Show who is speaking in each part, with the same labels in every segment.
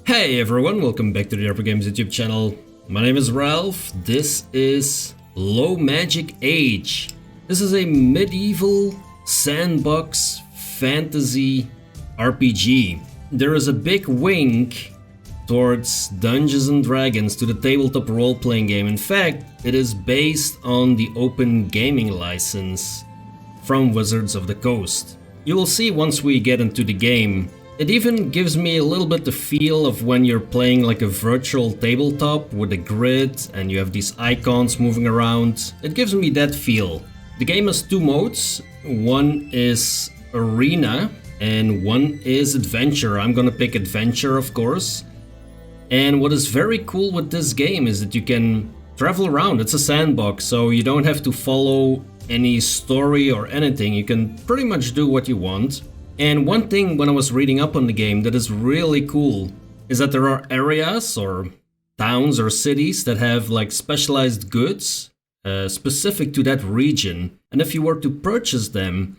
Speaker 1: Hey everyone, welcome back to the RPGames YouTube channel. My name is Ralph. This is Low Magic Age. This is a medieval sandbox fantasy RPG. There is a big wink towards Dungeons and Dragons, to the tabletop role-playing game. In fact, it is based on the open gaming license from Wizards of the Coast. You will see once we get into the game. It even gives me a little bit the feel of when you're playing like a virtual tabletop with a grid and you have these icons moving around. It gives me that feel. The game has two modes. One is Arena and one is Adventure. I'm gonna pick Adventure, of course. And what is very cool with this game is that you can travel around. It's a sandbox, so you don't have to follow any story or anything. You can pretty much do what you want. And one thing when I was reading up on the game that is really cool is that there are areas or towns or cities that have like specialized goods specific to that region. And if you were to purchase them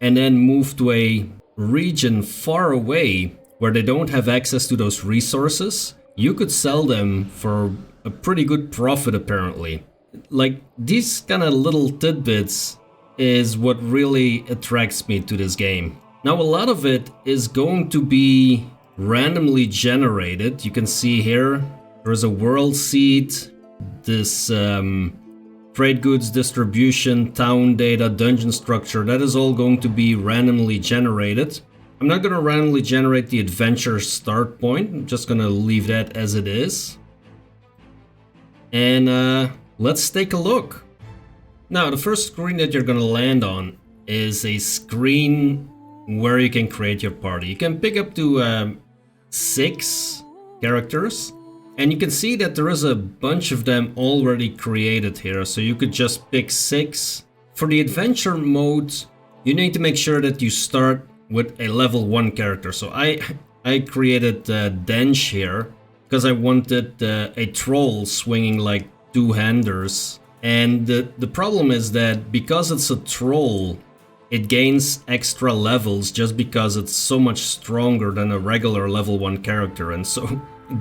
Speaker 1: and then move to a region far away where they don't have access to those resources, you could sell them for a pretty good profit apparently. Like these kind of little tidbits is what really attracts me to this game. Now a lot of it is going to be randomly generated. You can see here, there's a world seed, this trade goods distribution, town data, dungeon structure, that is all going to be randomly generated. I'm not going to randomly generate the adventure start point, I'm just going to leave that as it is. And let's take a look. Now the first screen that you're going to land on is a screen where you can create your party. You can pick up to 6 characters, and you can see that there is a bunch of them already created here, so you could just pick 6. For the adventure mode, you need to make sure that you start with a level 1 character. So I created Dench here because I wanted a troll swinging like two-handers, and the problem is that because it's a troll, it gains extra levels just because it's so much stronger than a regular level 1 character. And so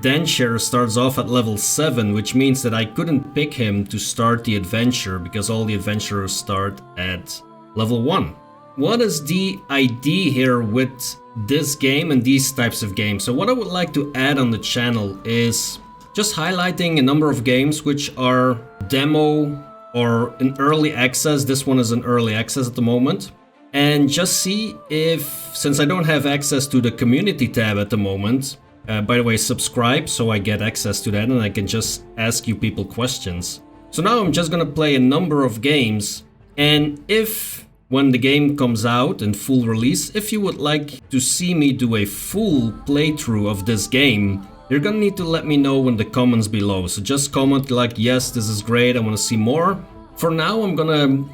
Speaker 1: Denshire starts off at level 7, which means that I couldn't pick him to start the adventure because all the adventurers start at level 1. What is the idea here with this game and these types of games? So what I would like to add on the channel is just highlighting a number of games which are demo or in early access. This one is in early access at the moment. And just see if, since I don't have access to the community tab at the moment, by the way, subscribe so I get access to that and I can just ask you people questions. So now I'm just gonna play a number of games, and if, when the game comes out in full release, if you would like to see me do a full playthrough of this game, you're gonna need to let me know in the comments below. So just comment like, yes, this is great, I wanna see more. For now, I'm gonna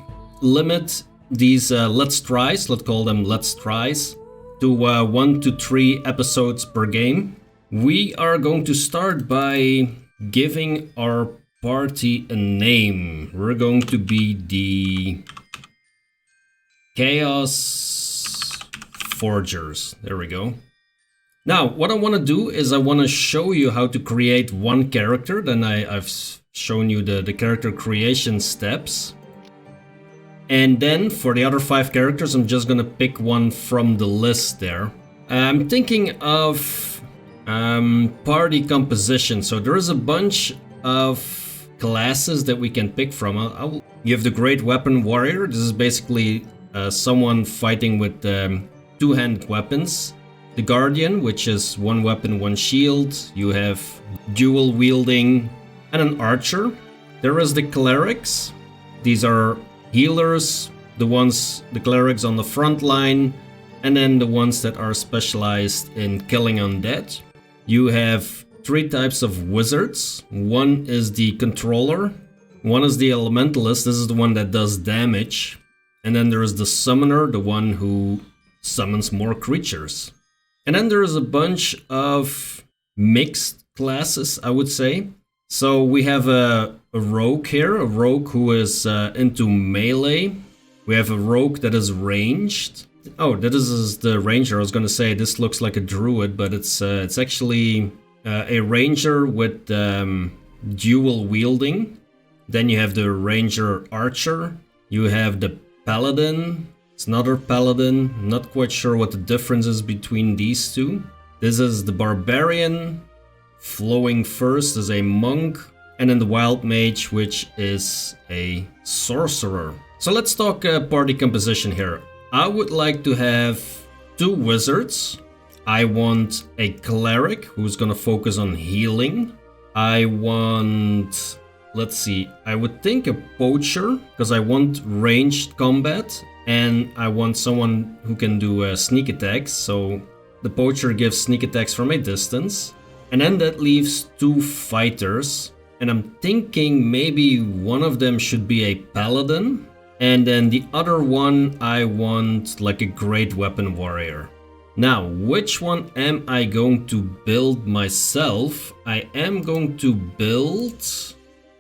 Speaker 1: limit these let's tries, let's call them let's tries, to 1 to 3 episodes per game. We are going to start by giving our party a name. We're going to be the Chaos Forgers. There we go. Now what I want to do is I want to show you how to create one character. Then I've shown you the character creation steps. And then for the other 5 characters, I'm just gonna pick one from the list there. I'm thinking of party composition. So there is a bunch of classes that we can pick from. You have the Great Weapon Warrior. This is basically someone fighting with 2-handed weapons. The Guardian, which is 1 weapon, 1 shield. You have dual wielding and an archer. There is the Clerics. These are healers, the clerics on the front line, and then the ones that are specialized in killing undead. You have 3 types of wizards. One is the controller, one is the elementalist, this is the one that does damage, and then there is the summoner, the one who summons more creatures. And then there is a bunch of mixed classes, I would say. So we have a rogue here, a rogue who is into melee. We have a rogue that is ranged. Oh, this is the ranger. I was gonna say this looks like a druid, but it's actually a ranger with dual wielding. Then you have the ranger archer. You have the paladin. It's another paladin. Not quite sure what the difference is between these two. This is the barbarian. Flowing first is a monk. And then the wild mage, which is a sorcerer. So let's talk party composition here. I would like to have 2 wizards. I want a cleric who's gonna focus on healing. I want, let's see, I would think a poacher, because I want ranged combat. And I want someone who can do sneak attacks. So the poacher gives sneak attacks from a distance. And then that leaves 2 fighters. And I'm thinking maybe one of them should be a paladin. And then the other one, I want like a great weapon warrior. Now, which one am I going to build myself? I'm going to build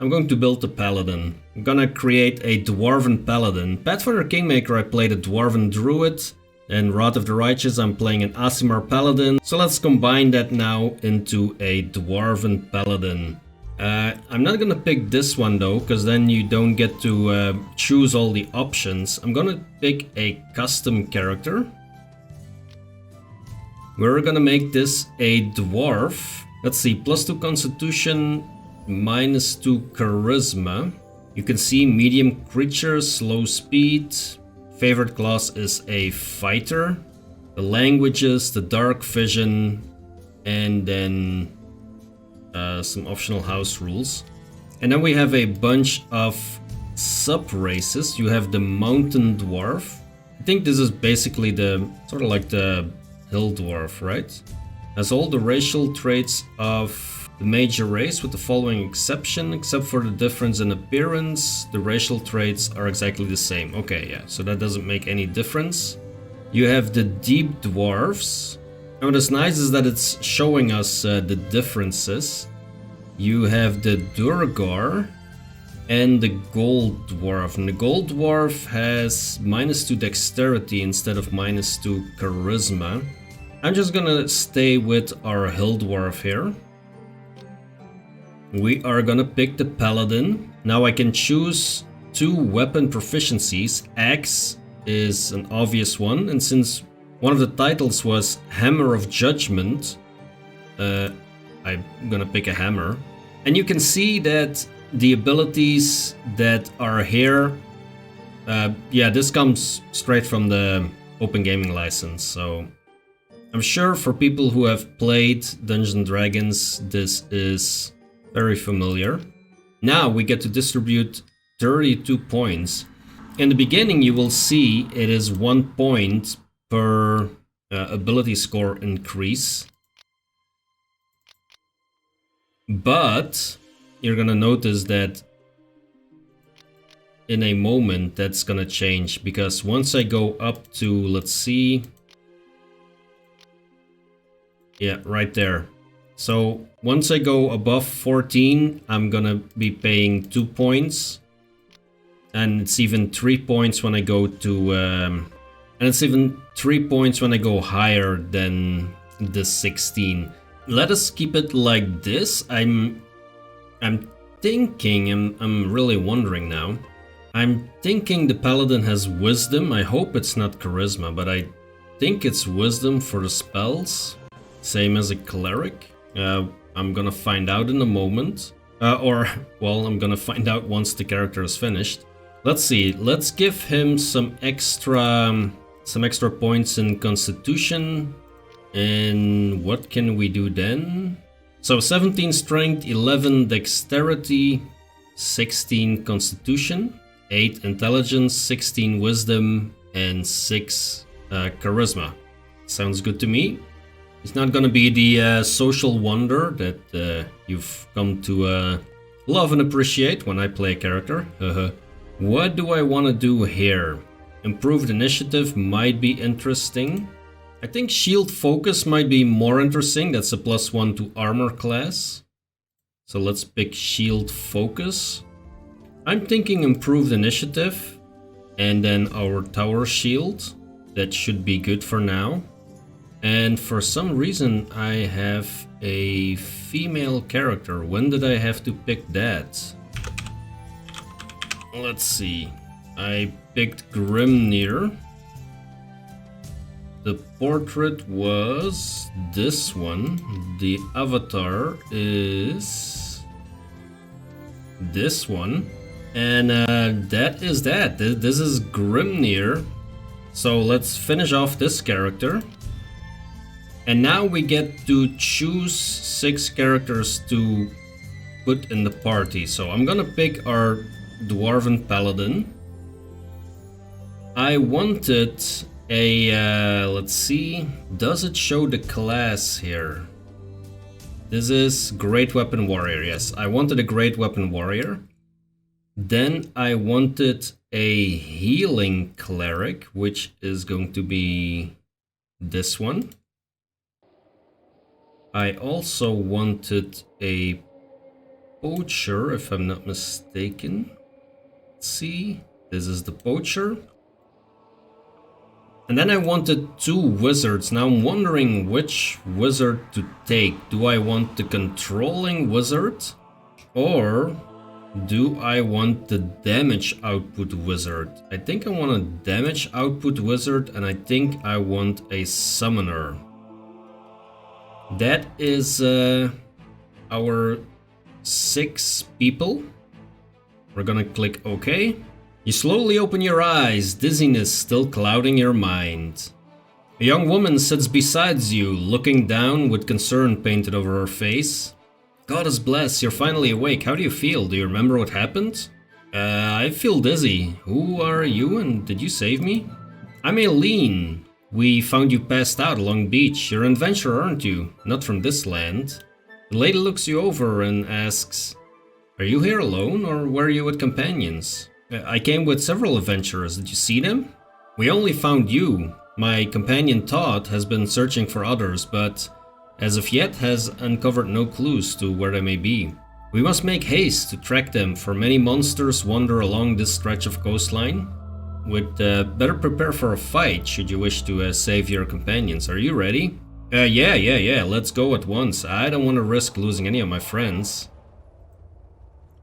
Speaker 1: a paladin. I'm gonna create a dwarven paladin. Pathfinder Kingmaker, I played a dwarven druid. And Wrath of the Righteous, I'm playing an Aasimar paladin. So let's combine that now into a dwarven paladin. I'm not gonna pick this one though, because then you don't get to choose all the options. I'm gonna pick a custom character. We're gonna make this a dwarf. Let's see, +2 constitution, -2 charisma. You can see medium creature, slow speed. Favorite class is a fighter. The languages, the dark vision, and then some optional house rules. And then we have a bunch of sub-races. You have the mountain dwarf. I think this is basically the sort of like the hill dwarf, right? Has all the racial traits of the major race with the following exception. Except for the difference in appearance, the racial traits are exactly the same. Okay, yeah, so that doesn't make any difference. You have the deep dwarfs. And what's nice is that it's showing us the differences. You have the Durgar and the Gold Dwarf. And the Gold Dwarf has -2 dexterity instead of -2 charisma. I'm just gonna stay with our Hill Dwarf here. We are gonna pick the Paladin. Now I can choose 2 weapon proficiencies. Axe is an obvious one, and since one of the titles was Hammer of Judgment, I'm gonna pick a hammer. And you can see that the abilities that are here, yeah, this comes straight from the Open Gaming license, so I'm sure for people who have played Dungeons & Dragons, this is very familiar. Now we get to distribute 32 points. In the beginning you will see it is 1 point per ability score increase. But you're gonna notice that in a moment that's gonna change, because once I go up to, let's see, yeah, right there. So once I go above 14, I'm gonna be paying 2 points. And it's even 3 points when I go to, and it's even 3 points when I go higher than the 16. Let us keep it like this. I'm thinking, I'm really wondering now. I'm thinking the Paladin has wisdom. I hope it's not charisma, but I think it's wisdom for the spells. Same as a cleric. I'm gonna find out in a moment. Well, I'm gonna find out once the character is finished. Let's see, let's give him some extra points in Constitution. And what can we do then? So 17 Strength, 11 Dexterity, 16 Constitution, 8 Intelligence, 16 Wisdom, and 6 Charisma. Sounds good to me. It's not gonna be the social wonder that you've come to love and appreciate when I play a character. What do I want to do here? Improved initiative might be interesting. I think shield focus might be more interesting. That's a +1 to armor class. So let's pick shield focus. I'm thinking improved initiative and then our tower shield. That should be good for now. And for some reason I have a female character. When did I have to pick that? Let's see. I picked Grimnir. The portrait was this one. The avatar is this one. And that is that. This is Grimnir. So let's finish off this character. And now we get to choose 6 characters to put in the party. So I'm gonna pick our dwarven paladin. I wanted a, let's see, does it show the class here? This is Great Weapon Warrior, yes. I wanted a Great Weapon Warrior. Then I wanted a Healing Cleric, which is going to be this one. I also wanted a Poacher, if I'm not mistaken. Let's see, this is the Poacher. And then I wanted 2 wizards. Now I'm wondering which wizard to take. Do I want the controlling wizard? Or do I want the damage output wizard? I think I want a damage output wizard, and I think I want a summoner. That is our 6 people. We're gonna click OK. You slowly open your eyes, dizziness still clouding your mind. A young woman sits beside you, looking down with concern painted over her face. Goddess bless, you're finally awake. How do you feel? Do you remember what happened? I feel dizzy. Who are you and did you save me? I'm Aileen. We found you passed out along the beach. You're an adventurer, aren't you? Not from this land. The lady looks you over and asks, are you here alone or were you with companions? I came with several adventurers. Did you see them? We only found you. My companion Todd has been searching for others, but as of yet has uncovered no clues to where they may be. We must make haste to track them, for many monsters wander along this stretch of coastline. Would better prepare for a fight should you wish to save your companions. Are you ready? Yeah, let's go at once. I don't want to risk losing any of my friends.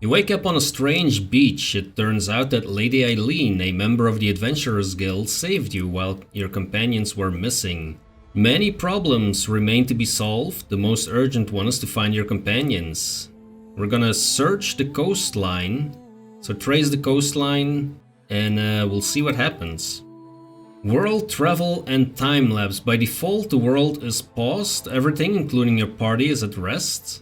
Speaker 1: You wake up on a strange beach. It turns out that Lady Aileen, a member of the Adventurers Guild, saved you while your companions were missing. Many problems remain to be solved. The most urgent one is to find your companions. We're gonna search the coastline. So trace the coastline and we'll see what happens. World travel and time lapse. By default, the world is paused. Everything, including your party, is at rest.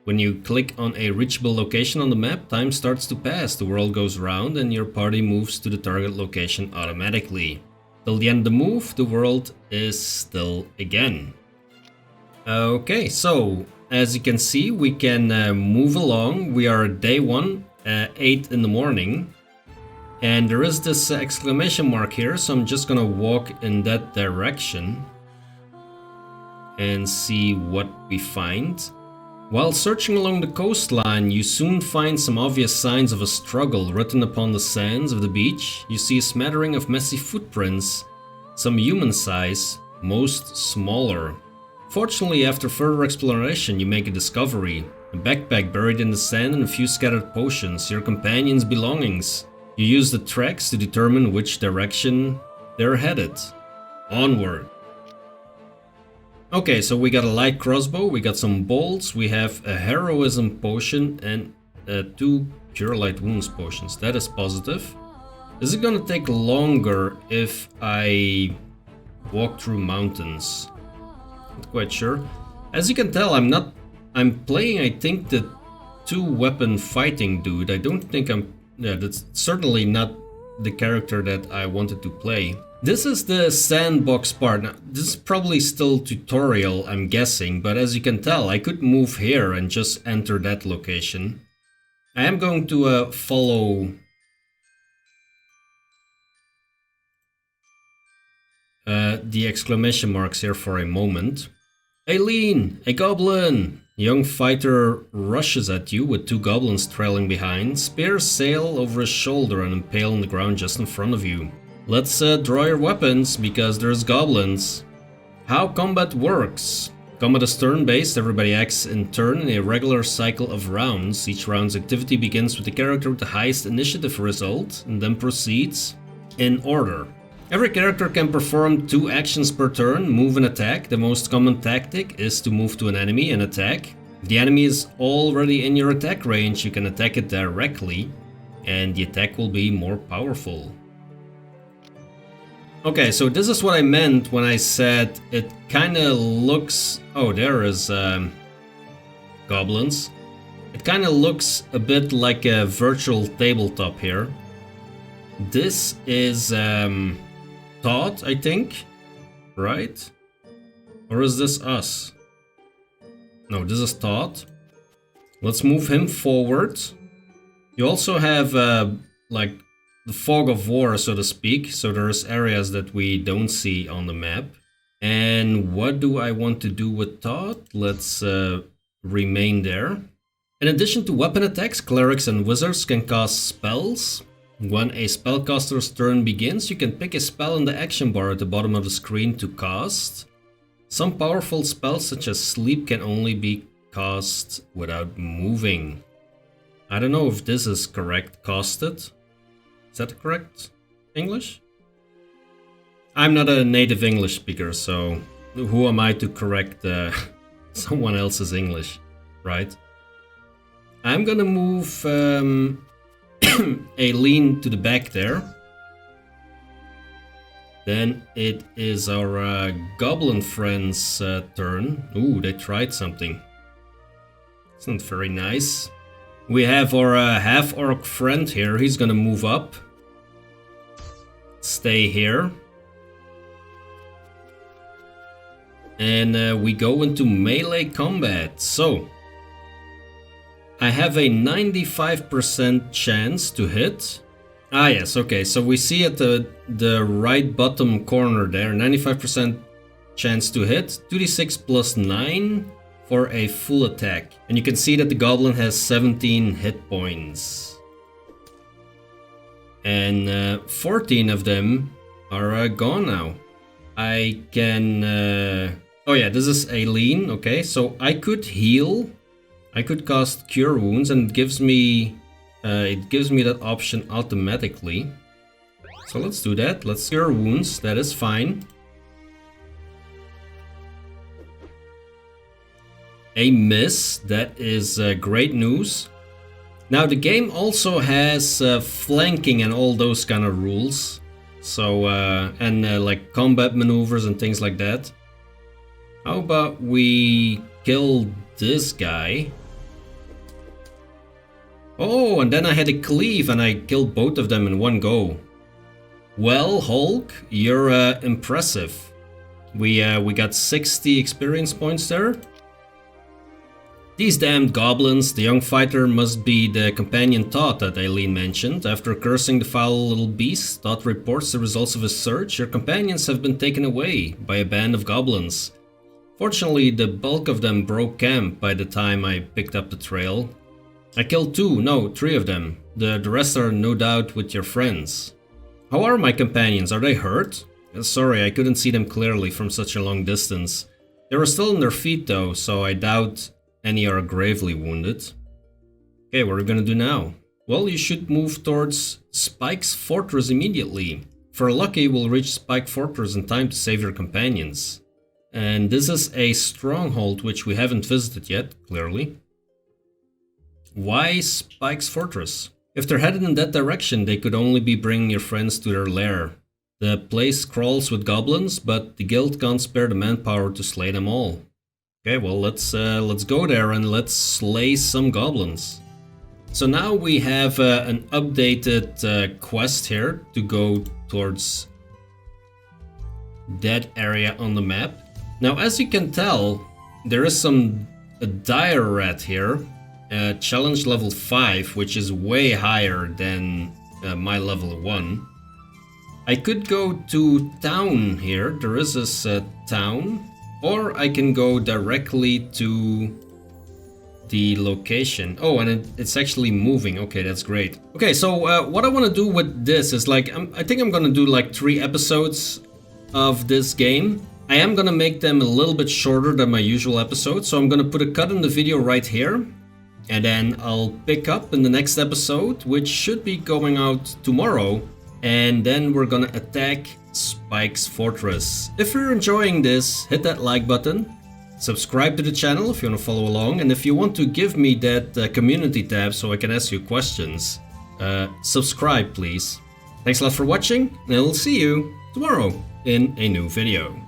Speaker 1: When you click on a reachable location on the map, time starts to pass, the world goes round and your party moves to the target location automatically. Till the end of the move, the world is still again. Okay, so as you can see, we can move along. We are day 1, 8 in the morning. And there is this exclamation mark here, so I'm just gonna walk in that direction and see what we find. While searching along the coastline, you soon find some obvious signs of a struggle written upon the sands of the beach. You see a smattering of messy footprints, some human size, most smaller. Fortunately, after further exploration, you make a discovery. A backpack buried in the sand and a few scattered potions, your companions' belongings. You use the tracks to determine which direction they're headed. Onward. Okay, so we got a light crossbow, we got some bolts, we have a heroism potion and 2 cure light wounds potions. That is positive. Is it gonna take longer if I walk through mountains? Not quite sure. As you can tell, I'm playing, I think, the 2-weapon fighting dude. I don't think that's certainly not the character that I wanted to play. This is the sandbox part. Now, this is probably still tutorial, I'm guessing, but as you can tell, I could move here and just enter that location. I am going to follow the exclamation marks here for a moment. Aileen, a goblin! A young fighter rushes at you with 2 goblins trailing behind. Spears sail over his shoulder and impale on the ground just in front of you. Let's draw your weapons, because there's goblins. How combat works. Combat is turn-based, everybody acts in turn in a regular cycle of rounds. Each round's activity begins with the character with the highest initiative result, and then proceeds in order. Every character can perform 2 actions per turn, move and attack. The most common tactic is to move to an enemy and attack. If the enemy is already in your attack range, you can attack it directly, and the attack will be more powerful. Okay, so this is what I meant when I said it kinda looks... Oh, there is goblins. It kinda looks a bit like a virtual tabletop here. This is Todd, I think, right? Or is this us? No, this is Todd. Let's move him forward. You also have like the fog of war, so to speak, so there's areas that we don't see on the map. And what do I want to do with Todd? Let's remain there. In addition to weapon attacks, clerics and wizards can cast spells. When a spellcaster's turn begins, you can pick a spell in the action bar at the bottom of the screen to cast. Some powerful spells such as sleep can only be cast without moving. I don't know if this is correct casted. Is that correct English? I'm not a native English speaker, so who am I to correct someone else's English, right? I'm gonna move Aileen to the back there. Then it is our goblin friend's turn. Ooh, they tried something. It's not very nice. We have our half-orc friend here. He's gonna move up. Stay here. And we go into melee combat. So, I have a 95% chance to hit. Ah yes, okay, so we see at the right bottom corner there, 95% chance to hit, 2d6 plus 9 for a full attack. And you can see that the goblin has 17 hit points. And 14 of them are gone now. I can... oh yeah, this is Aileen, okay, so I could heal. I could cast Cure Wounds, and it gives me that option automatically. So let's do that. Let's Cure Wounds, that is fine. A miss, that is great news. Now the game also has flanking and all those kind of rules. So, like combat maneuvers and things like that. How about we kill this guy? Oh, and then I had a cleave and I killed both of them in one go. Well, Holg, you're impressive. We got 60 experience points there. These damned goblins, the young fighter must be the companion Todd that Aileen mentioned. After cursing the foul little beast, Todd reports the results of his search. Your companions have been taken away by a band of goblins. Fortunately, the bulk of them broke camp by the time I picked up the trail. I killed 3 of them. The rest are no doubt with your friends. How are my companions? Are they hurt? Sorry, I couldn't see them clearly from such a long distance. They were still on their feet though, so I doubt any are gravely wounded. Okay, what are we gonna do now? Well, you should move towards Spike's Fortress immediately. If we're lucky, we'll reach Spike Fortress in time to save your companions. And this is a stronghold which we haven't visited yet, clearly. Why Spike's Fortress? If they're headed in that direction, they could only be bringing your friends to their lair. The place crawls with goblins, but the guild can't spare the manpower to slay them all. Okay, well, let's go there and let's slay some goblins. So now we have an updated quest here to go towards that area on the map. Now, as you can tell, there is a dire rat here, challenge level 5, which is way higher than my level 1. I could go to town here. There is this town. Or I can go directly to the location. Oh, and it's actually moving. Okay, that's great. Okay, so what I want to do with this is like, I think I'm gonna do like 3 episodes of this game. I am gonna make them a little bit shorter than my usual episodes, so I'm gonna put a cut in the video right here, and then I'll pick up in the next episode, which should be going out tomorrow, and then we're gonna attack Spike's Fortress. If you're enjoying this, hit that like button. Subscribe to the channel if you want to follow along, and if you want to give me that community tab so I can ask you questions, subscribe please. Thanks a lot for watching, and I'll see you tomorrow in a new video.